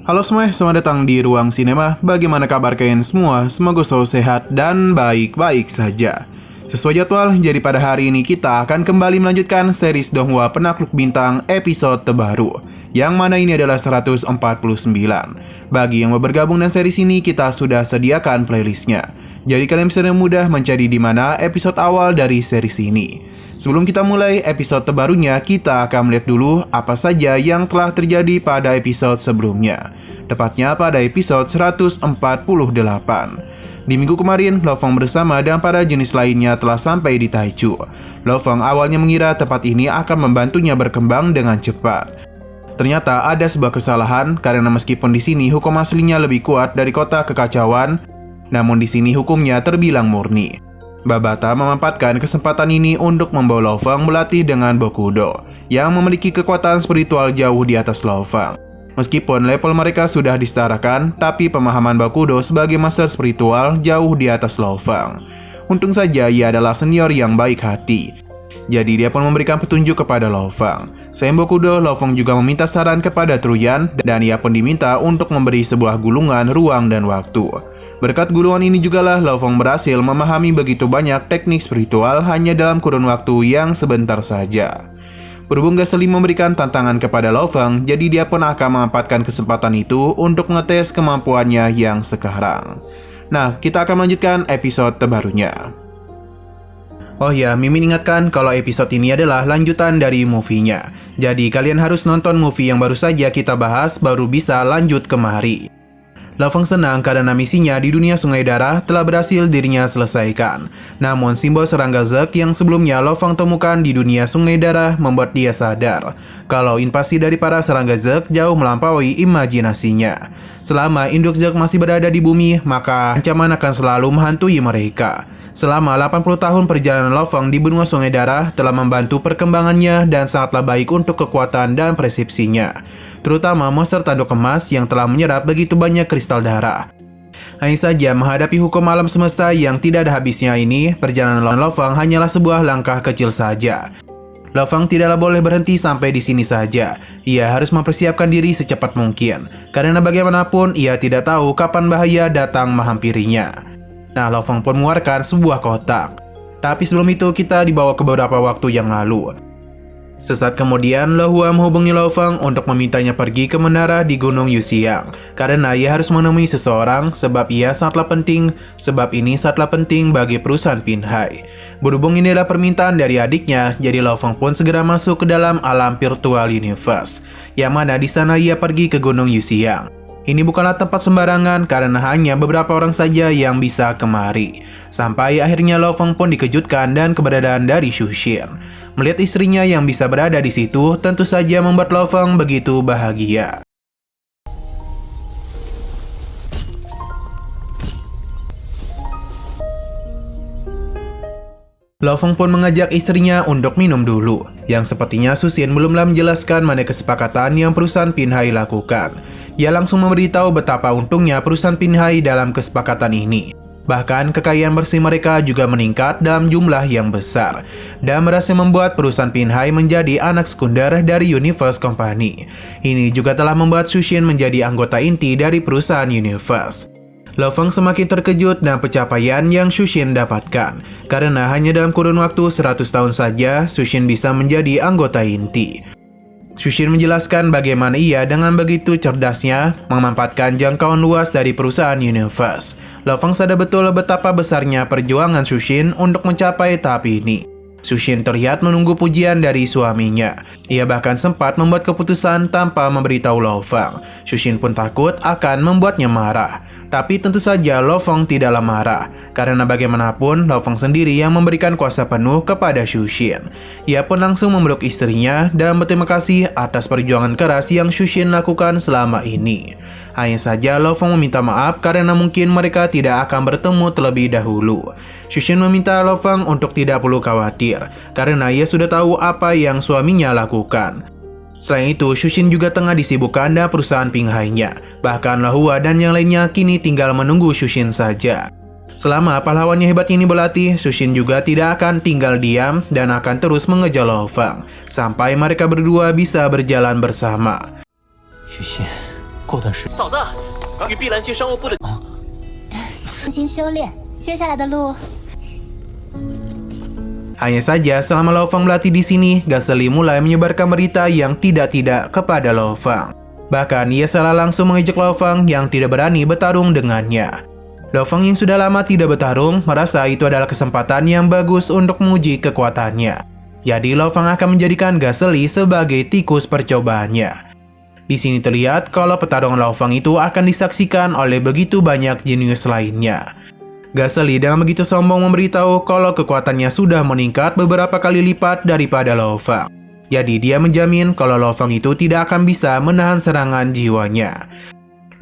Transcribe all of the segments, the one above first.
Halo semua, selamat datang di Ruang Sinema. Bagaimana kabar kalian semua? Semoga selalu sehat dan baik-baik saja. Sesuai jadwal, jadi pada hari ini kita akan kembali melanjutkan series Donghua Penakluk Bintang episode terbaru, yang mana ini adalah 149. Bagi yang mau bergabung dengan series ini, kita sudah sediakan playlistnya. Jadi kalian bisa dengan mudah mencari di mana episode awal dari series ini. Sebelum kita mulai episode terbarunya, kita akan melihat dulu apa saja yang telah terjadi pada episode sebelumnya. Tepatnya pada episode 148. Di minggu kemarin, Lo Fong bersama dan para jenis lainnya telah sampai di Taichu. Lo Fong awalnya mengira tempat ini akan membantunya berkembang dengan cepat. Ternyata ada sebuah kesalahan karena meskipun di sini hukum aslinya lebih kuat dari kota kekacauan, namun di sini hukumnya terbilang murni. Babata memanfaatkan kesempatan ini untuk membawa Lo Fong melatih dengan Bokudo, yang memiliki kekuatan spiritual jauh di atas Lo Fong. Meskipun level mereka sudah disetarakan, tapi pemahaman Bokudo sebagai master spiritual jauh di atas Lo Fong. Untung saja ia adalah senior yang baik hati. Jadi dia pun memberikan petunjuk kepada Lo Fong. Selain Bokudo, Lo Fong juga meminta saran kepada Truyan, dan ia pun diminta untuk memberi sebuah gulungan ruang dan waktu. Berkat gulungan ini jugalah Lo Fong berhasil memahami begitu banyak teknik spiritual hanya dalam kurun waktu yang sebentar saja. Berhubung Gasly memberikan tantangan kepada Lo Fong, jadi dia pun akan memanfaatkan kesempatan itu untuk ngetes kemampuannya yang sekarang. Nah, kita akan melanjutkan episode terbarunya. Oh ya, Mimin ingatkan kalau episode ini adalah lanjutan dari movie-nya. Jadi kalian harus nonton movie yang baru saja kita bahas baru bisa lanjut kemari. Lo Fong senang karena misinya di dunia Sungai Darah telah berhasil dirinya selesaikan. Namun simbol serangga Zek yang sebelumnya Lo Fong temukan di dunia Sungai Darah membuat dia sadar kalau invasi dari para serangga Zek jauh melampaui imajinasinya. Selama induk Zek masih berada di bumi, maka ancaman akan selalu menghantui mereka. Selama 80 tahun perjalanan Lo Fong di benua Sungai Darah telah membantu perkembangannya dan sangatlah baik untuk kekuatan dan persepsinya, terutama monster tanduk emas yang telah menyerap begitu banyak kristal darah. Hanya saja menghadapi hukum alam semesta yang tidak ada habisnya ini, perjalanan Lo Fong hanyalah sebuah langkah kecil saja. Lo Fong tidaklah boleh berhenti sampai di sini saja. Ia harus mempersiapkan diri secepat mungkin, karena bagaimanapun ia tidak tahu kapan bahaya datang menghampirinya. Nah, Lo Fong pun mengeluarkan sebuah kotak. Tapi sebelum itu kita dibawa ke beberapa waktu yang lalu. Sesaat kemudian, Lo Hua menghubungi Lo Fong untuk memintanya pergi ke menara di Gunung Yuxiang. Karena ia harus menemui seseorang sebab ia sangatlah penting bagi perusahaan Pinhai. Berhubung ini adalah permintaan dari adiknya, jadi Lo Fong pun segera masuk ke dalam alam virtual universe, yang mana di sana ia pergi ke Gunung Yuxiang. Ini bukanlah tempat sembarangan karena hanya beberapa orang saja yang bisa kemari. Sampai akhirnya Lo Fong pun dikejutkan dan keberadaan dari Xu Xin. Melihat istrinya yang bisa berada di situ tentu saja membuat Lo Fong begitu bahagia. Lo Fong pun mengajak istrinya untuk minum dulu, yang sepertinya Xu Xin belumlah menjelaskan mana kesepakatan yang perusahaan Pinhai lakukan. Ia langsung memberitahu betapa untungnya perusahaan Pinhai dalam kesepakatan ini. Bahkan kekayaan bersih mereka juga meningkat dalam jumlah yang besar, dan berhasil membuat perusahaan Pinhai menjadi anak sekunder dari Universe Company. Ini juga telah membuat Xu Xin menjadi anggota inti dari perusahaan Universe. Lo Fong semakin terkejut dengan pencapaian yang Xu Xin dapatkan, karena hanya dalam kurun waktu 100 tahun saja Xu Xin bisa menjadi anggota inti. Xu Xin menjelaskan bagaimana ia dengan begitu cerdasnya memanfaatkan jangkauan luas dari perusahaan Universe. Lo Fong sadar betul betapa besarnya perjuangan Xu Xin untuk mencapai tahap ini. Xu Xin terlihat menunggu pujian dari suaminya. Ia bahkan sempat membuat keputusan tanpa memberitahu Lo Fong. Xu Xin pun takut akan membuatnya marah. Tapi tentu saja Lo Fong tidaklah marah, karena bagaimanapun Lo Fong sendiri yang memberikan kuasa penuh kepada Xu Xin. Ia pun langsung memeluk istrinya dan berterima kasih atas perjuangan keras yang Xu Xin lakukan selama ini. Hanya saja Lo Fong meminta maaf karena mungkin mereka tidak akan bertemu terlebih dahulu. Xu Xin meminta Lo Fong untuk tidak perlu khawatir, karena ia sudah tahu apa yang suaminya lakukan. Selain itu, Xu Xin juga tengah disibukkan dengan perusahaan Pinhai-nya. Bahkan Lo Hua dan yang lainnya kini tinggal menunggu Xu Xin saja. Selama pahlawannya hebat ini berlatih, Xu Xin juga tidak akan tinggal diam dan akan terus mengejar Lo Fong sampai mereka berdua bisa berjalan bersama. Xu Xin, 过段时嫂子，与碧蓝去商务部的。重新修炼，接下来的路。 Hanya saja selama Lo Fang berlatih di sini, Gaseli mulai menyebarkan berita yang tidak-tidak kepada Lo Fang. Bahkan ia salah langsung mengejek Lo Fang yang tidak berani bertarung dengannya. Lo Fang yang sudah lama tidak bertarung merasa itu adalah kesempatan yang bagus untuk menguji kekuatannya. Jadi Lo Fang akan menjadikan Gaseli sebagai tikus percobaannya. Di sini terlihat kalau pertarungan Lo Fang itu akan disaksikan oleh begitu banyak jenius lainnya. Gaseli dengan begitu sombong memberitahu kalau kekuatannya sudah meningkat beberapa kali lipat daripada Lo Fang. Jadi dia menjamin kalau Lo Fang itu tidak akan bisa menahan serangan jiwanya.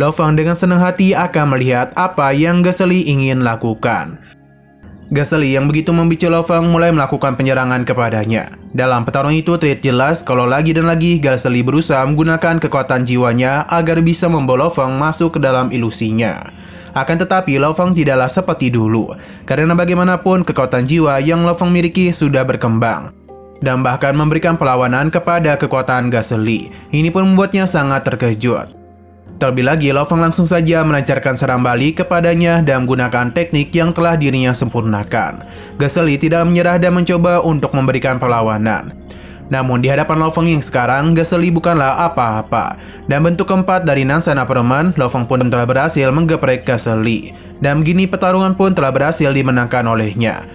Lo Fang dengan senang hati akan melihat apa yang Gaseli ingin lakukan. Gaseli yang begitu membicu Lo Fang mulai melakukan penyerangan kepadanya. Dalam pertarungan itu terlihat jelas kalau lagi dan lagi Gaseli berusaha menggunakan kekuatan jiwanya agar bisa membawa Lo Fang masuk ke dalam ilusinya. Akan tetapi Lo Fang tidaklah seperti dulu, karena bagaimanapun kekuatan jiwa yang Lo Fang miliki sudah berkembang, dan bahkan memberikan perlawanan kepada kekuatan Gaseli. Ini pun membuatnya sangat terkejut. Terlebih lagi, Lo Fang langsung saja melancarkan serang balik kepadanya dan menggunakan teknik yang telah dirinya sempurnakan. Gaseli tidak menyerah dan mencoba untuk memberikan perlawanan. Namun di hadapan Lo Fang yang sekarang, Gaseli bukanlah apa-apa. Dan bentuk keempat dari Nansana Perman, Lo Fang pun telah berhasil menggeprek Gaseli. Dan begini pertarungan pun telah berhasil dimenangkan olehnya.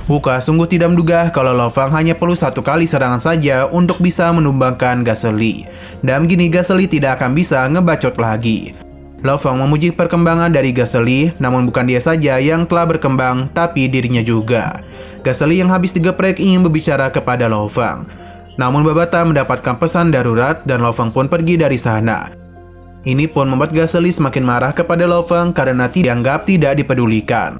Buka sungguh tidak menduga kalau Lo Fang hanya perlu satu kali serangan saja untuk bisa menumbangkan Gaseli. Dan begini Gaseli tidak akan bisa ngebacot lagi. Lo Fang memuji perkembangan dari Gaseli, namun bukan dia saja yang telah berkembang, tapi dirinya juga. Gaseli yang habis digeprek ingin berbicara kepada Lo Fang. Namun Babata mendapatkan pesan darurat dan Lo Fang pun pergi dari sana. Ini pun membuat Gaseli semakin marah kepada Lo Fang karena dianggap tidak dipedulikan.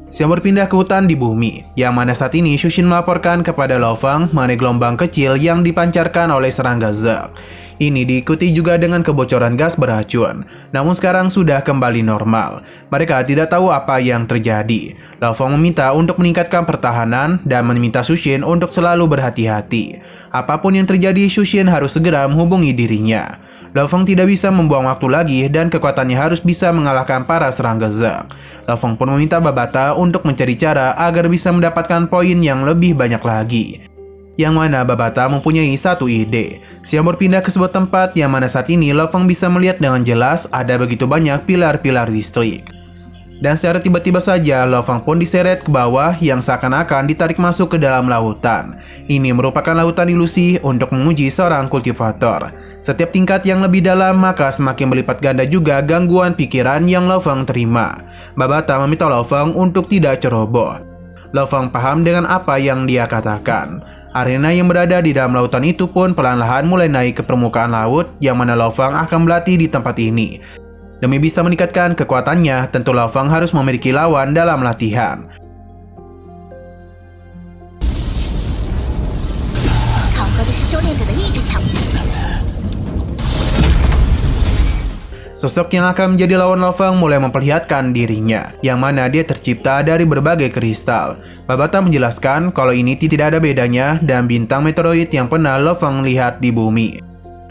Siang berpindah ke hutan di bumi, yang mana saat ini Shushin melaporkan kepada Lo Fang mengenai gelombang kecil yang dipancarkan oleh serangga Zerg. Ini diikuti juga dengan kebocoran gas beracun, namun sekarang sudah kembali normal. Mereka tidak tahu apa yang terjadi. Lo Fang meminta untuk meningkatkan pertahanan dan meminta Shushin untuk selalu berhati-hati. Apapun yang terjadi, Shushin harus segera menghubungi dirinya. Lo Fang tidak bisa membuang waktu lagi dan kekuatannya harus bisa mengalahkan para serangga Zerg. Lo Fang pun meminta Babata untuk mencari cara agar bisa mendapatkan poin yang lebih banyak lagi. Yang mana Babata mempunyai satu ide. Siang berpindah ke sebuah tempat yang mana saat ini Lo Fang bisa melihat dengan jelas ada begitu banyak pilar-pilar listrik. Dan secara tiba-tiba saja Lo Fang pun diseret ke bawah yang seakan-akan ditarik masuk ke dalam lautan. Ini merupakan lautan ilusi untuk menguji seorang kultivator. Setiap tingkat yang lebih dalam maka semakin berlipat ganda juga gangguan pikiran yang Lo Fang terima. Babata meminta Lo Fang untuk tidak ceroboh. Lo Fang paham dengan apa yang dia katakan. Arena yang berada di dalam lautan itu pun perlahan-lahan mulai naik ke permukaan laut yang mana Lo Fang akan berlatih di tempat ini. Demi bisa meningkatkan kekuatannya, tentu Lo Fang harus memiliki lawan dalam latihan. Sosok yang akan menjadi lawan Lo Fang mulai memperlihatkan dirinya, yang mana dia tercipta dari berbagai kristal. Babata menjelaskan kalau ini tidak ada bedanya dan bintang meteoroid yang pernah Lo Fang lihat di bumi.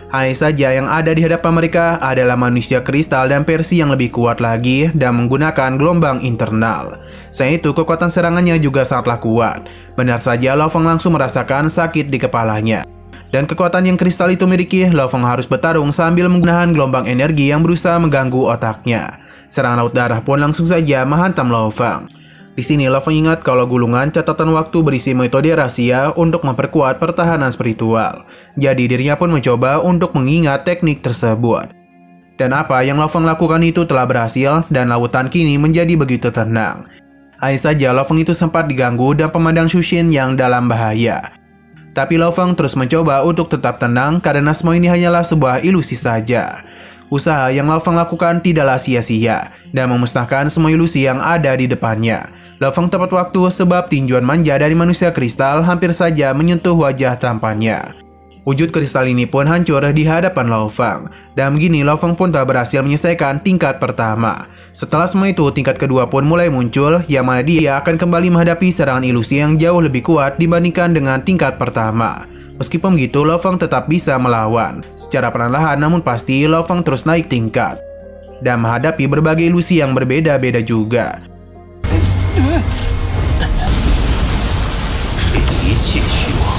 Hanya saja yang ada di hadapan mereka adalah manusia kristal dan versi yang lebih kuat lagi dan menggunakan gelombang internal. Selain itu, kekuatan serangannya juga sangatlah kuat. Benar saja Lo Fang langsung merasakan sakit di kepalanya. Dan kekuatan yang kristal itu miliki, Lo Fang harus bertarung sambil menggunakan gelombang energi yang berusaha mengganggu otaknya. Serangan laut darah pun langsung saja menghantam Lo Fang. Di sini Lo Fang ingat kalau gulungan catatan waktu berisi metode rahasia untuk memperkuat pertahanan spiritual. Jadi dirinya pun mencoba untuk mengingat teknik tersebut. Dan apa yang Lo Fang lakukan itu telah berhasil dan lautan kini menjadi begitu tenang. Hanya saja Lo Fang itu sempat diganggu dan pemandang Shushin yang dalam bahaya. Tapi Lo Fang terus mencoba untuk tetap tenang karena semua ini hanyalah sebuah ilusi saja. Usaha yang Lo Fang lakukan tidaklah sia-sia dan memusnahkan semua ilusi yang ada di depannya. Lo Fang tepat waktu sebab tinjuan manja dari manusia kristal hampir saja menyentuh wajah tampannya. Wujud kristal ini pun hancur di hadapan Lo Fang. Dan begini Lo Feng pun telah berhasil menyelesaikan tingkat pertama. Setelah semua itu, tingkat kedua pun mulai muncul, yang mana dia akan kembali menghadapi serangan ilusi yang jauh lebih kuat dibandingkan dengan tingkat pertama. Meskipun begitu, Lo Feng tetap bisa melawan. Secara perlahan namun pasti, Lo Feng terus naik tingkat dan menghadapi berbagai ilusi yang berbeda-beda juga. 是一切虚妄。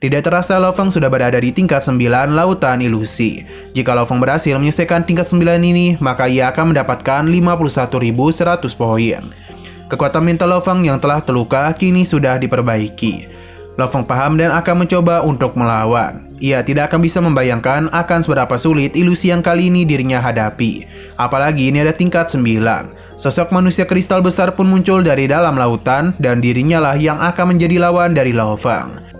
Tidak terasa Lo Feng sudah berada di tingkat 9 Lautan Ilusi. Jika Lo Feng berhasil menyelesaikan tingkat 9 ini, maka ia akan mendapatkan 51.100 poin. Kekuatan mental Lo Feng yang telah terluka kini sudah diperbaiki. Lo Feng paham dan akan mencoba untuk melawan. Ia tidak akan bisa membayangkan akan seberapa sulit ilusi yang kali ini dirinya hadapi. Apalagi ini ada tingkat 9. Sosok manusia kristal besar pun muncul dari dalam lautan dan dirinya lah yang akan menjadi lawan dari Lo Feng.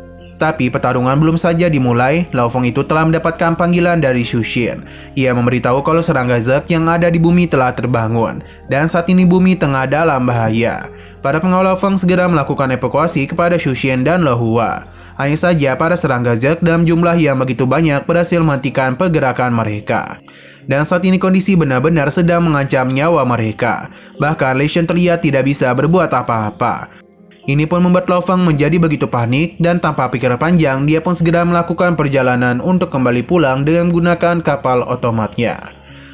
Tapi pertarungan belum saja dimulai, Lo Feng itu telah mendapatkan panggilan dari Xu Xin. Ia memberitahu kalau serangga Zek yang ada di bumi telah terbangun, dan saat ini bumi tengah dalam bahaya. Para pengawal Lo Feng segera melakukan evakuasi kepada Xu Xin dan Lo Hua. Hanya saja para serangga Zek dalam jumlah yang begitu banyak berhasil menghentikan pergerakan mereka. Dan saat ini kondisi benar-benar sedang mengancam nyawa mereka. Bahkan Lei Shen terlihat tidak bisa berbuat apa-apa. Ini pun membuat Lo Feng menjadi begitu panik dan tanpa pikir panjang dia pun segera melakukan perjalanan untuk kembali pulang dengan menggunakan kapal otomatnya.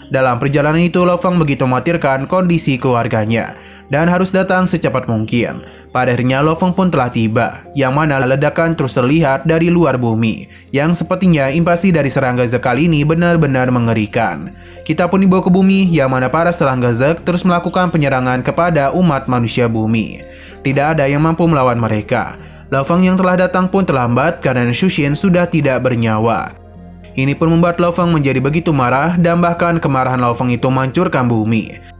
Dalam perjalanan itu Lo Feng begitu mengkhawatirkan kondisi keluarganya dan harus datang secepat mungkin. Pada akhirnya Lo Feng pun telah tiba, yang mana ledakan terus terlihat dari luar bumi, yang sepertinya invasi dari serangga Zek kali ini benar-benar mengerikan. Kita pun dibawa ke bumi, yang mana para serangga Zek terus melakukan penyerangan kepada umat manusia bumi. Tidak ada yang mampu melawan mereka. Lo Feng yang telah datang pun terlambat karena Xu Xin sudah tidak bernyawa. Ini pun membuat Lo Feng menjadi begitu marah dan bahkan kemarahan Lo Feng itu menghancurkan bumi.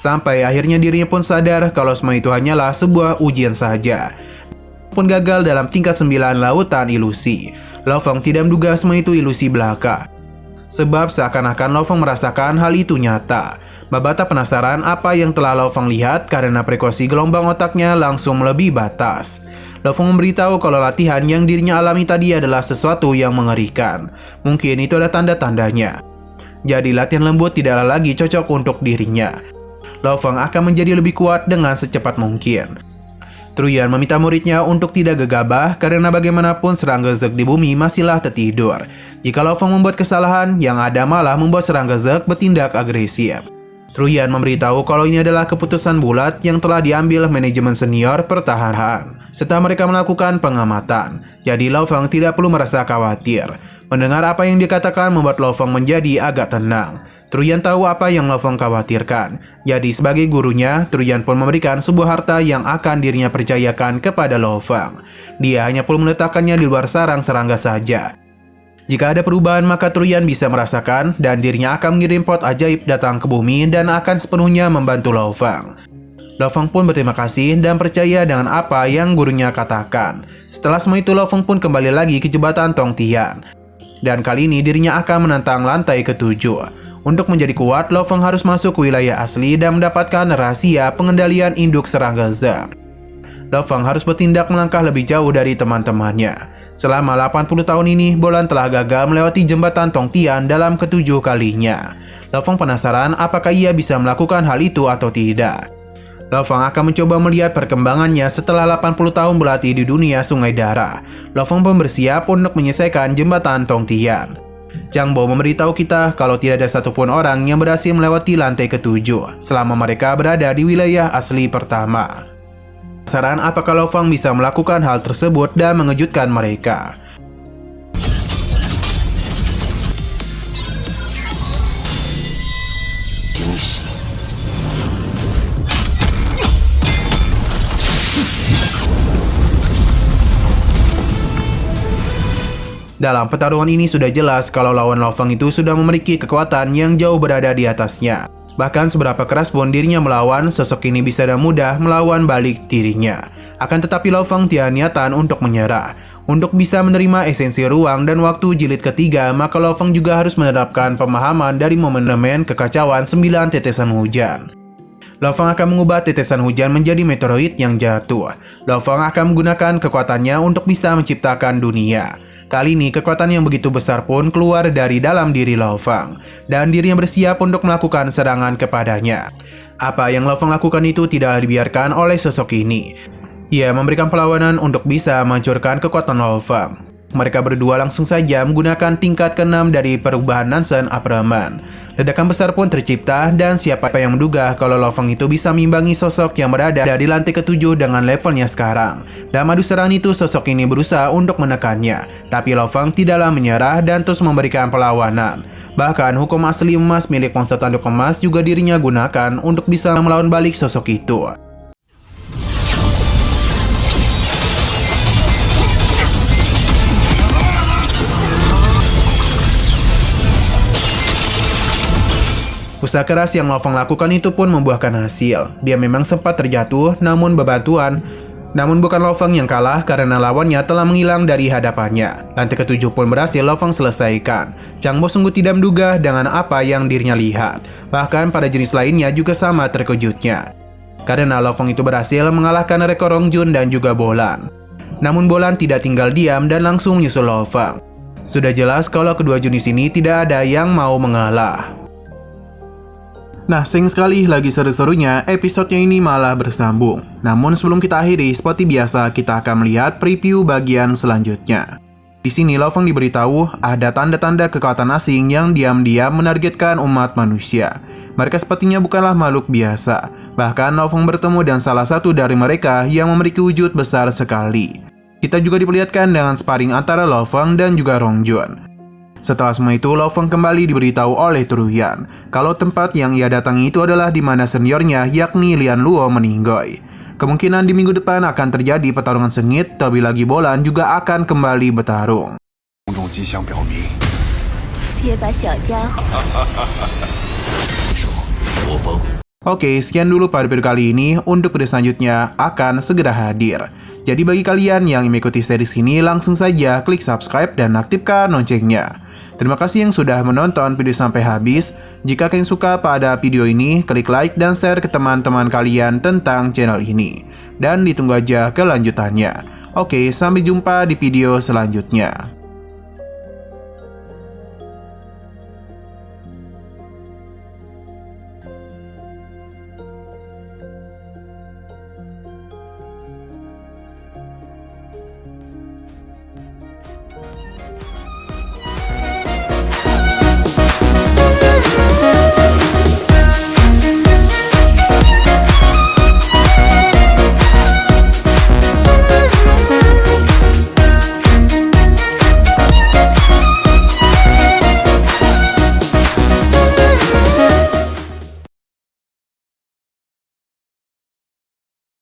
Sampai akhirnya dirinya pun sadar kalau semua itu hanyalah sebuah ujian saja. Pun gagal dalam tingkat 9 Lautan Ilusi. Lo Feng tidak menduga semua itu ilusi belaka. Sebab seakan-akan Lo Feng merasakan hal itu nyata. Babata penasaran apa yang telah Lo Feng lihat karena frekuensi gelombang otaknya langsung melebihi batas. Lo Feng memberitahu kalau latihan yang dirinya alami tadi adalah sesuatu yang mengerikan. Mungkin itu ada tanda-tandanya. Jadi latihan lembut tidaklah lagi cocok untuk dirinya. Lo Feng akan menjadi lebih kuat dengan secepat mungkin. Truyan meminta muridnya untuk tidak gegabah karena bagaimanapun serangga Zek di bumi masihlah tertidur. Jika Lo Feng membuat kesalahan, yang ada malah membuat serangga Zek bertindak agresif. Truyan memberitahu kalau ini adalah keputusan bulat yang telah diambil manajemen senior pertahanan setelah mereka melakukan pengamatan. Jadi Lo Feng tidak perlu merasa khawatir. Mendengar apa yang dikatakan membuat Lo Feng menjadi agak tenang. Truyan tahu apa yang Lo Feng khawatirkan. Jadi sebagai gurunya, Truyan pun memberikan sebuah harta yang akan dirinya percayakan kepada Lo Feng. Dia hanya perlu meletakkannya di luar sarang serangga saja. Jika ada perubahan maka Truyan bisa merasakan dan dirinya akan mengirim pot ajaib datang ke bumi dan akan sepenuhnya membantu Lo Feng. Lo Feng pun berterima kasih dan percaya dengan apa yang gurunya katakan. Setelah semua itu Lo Feng pun kembali lagi ke jembatan Tong Tian. Dan kali ini dirinya akan menantang lantai ke-7. Untuk menjadi kuat, Lo Feng harus masuk ke wilayah asli dan mendapatkan rahasia pengendalian induk serangga Zek. Lo Feng harus bertindak melangkah lebih jauh dari teman-temannya. Selama 80 tahun ini, Bolan telah gagal melewati jembatan Tong Tian dalam ke-7 kalinya. Lo Feng penasaran apakah ia bisa melakukan hal itu atau tidak. Lo Feng akan mencoba melihat perkembangannya setelah 80 tahun berlatih di dunia Sungai Darah. Lo Feng pun bersiap untuk menyelesaikan jembatan Tong Tian. Zhang Bo memberitahu kita kalau tidak ada satupun orang yang berhasil melewati lantai ke-7 selama mereka berada di wilayah asli pertama. Penasaran apakah Lo Feng bisa melakukan hal tersebut dan mengejutkan mereka. Dalam pertarungan ini sudah jelas kalau lawan Lo Feng itu sudah memiliki kekuatan yang jauh berada di atasnya. Bahkan seberapa keras pun dirinya melawan, sosok ini bisa dengan mudah melawan balik dirinya. Akan tetapi Lo Fang tiada niatan untuk menyerah. Untuk bisa menerima esensi ruang dan waktu jilid ketiga, maka Lo Fang juga harus menerapkan pemahaman dari momen kekacauan 9 tetesan hujan. Lo Fang akan mengubah tetesan hujan menjadi meteoroid yang jatuh. Lo Fang akan menggunakan kekuatannya untuk bisa menciptakan dunia. Kali ini kekuatan yang begitu besar pun keluar dari dalam diri Lo Fang, dan dirinya bersiap untuk melakukan serangan kepadanya. Apa yang Lo Fang lakukan itu tidak dibiarkan oleh sosok ini. Ia memberikan perlawanan untuk bisa menghancurkan kekuatan Lo Fang. Mereka berdua langsung saja menggunakan tingkat ke-6 dari perubahan Nansen Apraman. Ledakan besar pun tercipta, dan siapa yang menduga kalau Lo Fang itu bisa mengimbangi sosok yang berada di lantai ke-7 dengan levelnya sekarang. Dalam adu serangan itu, sosok ini berusaha untuk menekannya, tapi Lo Fang tidaklah menyerah dan terus memberikan perlawanan. Bahkan hukum asli emas milik monster tanduk emas juga dirinya gunakan untuk bisa melawan balik sosok itu. Usaha keras yang Lo Fang lakukan itu pun membuahkan hasil. Dia memang sempat terjatuh, namun bukan Lo Fang yang kalah karena lawannya telah menghilang dari hadapannya. Lantai ke-7 pun berhasil Lo Fang selesaikan. Chang Bo sungguh tidak menduga dengan apa yang dirinya lihat. Bahkan pada jenis lainnya juga sama terkejutnya. Karena Lo Fang itu berhasil mengalahkan rekor Rong Jun dan juga Bolan. Namun Bolan tidak tinggal diam dan langsung menyusul Lo Fang. Sudah jelas kalau kedua jenis ini tidak ada yang mau mengalah. Nah, sayang sekali lagi seru-serunya episodenya ini malah bersambung. Namun sebelum kita akhiri, seperti biasa kita akan melihat preview bagian selanjutnya. Di sini Lo Fang diberitahu ada tanda-tanda kekuatan asing yang diam-diam menargetkan umat manusia. Mereka sepertinya bukanlah makhluk biasa. Bahkan Lo Fang bertemu dengan salah satu dari mereka yang memiliki wujud besar sekali. Kita juga diperlihatkan dengan sparring antara Lo Fang dan juga Rong Jun. Setelah semua itu, Lo Fang kembali diberitahu oleh Truyan kalau tempat yang ia datangi itu adalah di mana seniornya yakni Lian Luo meninggoy. Kemungkinan di minggu depan akan terjadi pertarungan sengit, terlebih lagi Bolan juga akan kembali bertarung. Oke, sekian dulu pada video kali ini. Untuk video selanjutnya akan segera hadir. Jadi bagi kalian yang mengikuti series ini, langsung saja klik subscribe dan aktifkan loncengnya. Terima kasih yang sudah menonton video sampai habis. Jika kalian suka pada video ini, klik like dan share ke teman-teman kalian tentang channel ini. Dan ditunggu aja kelanjutannya. Oke, sampai jumpa di video selanjutnya.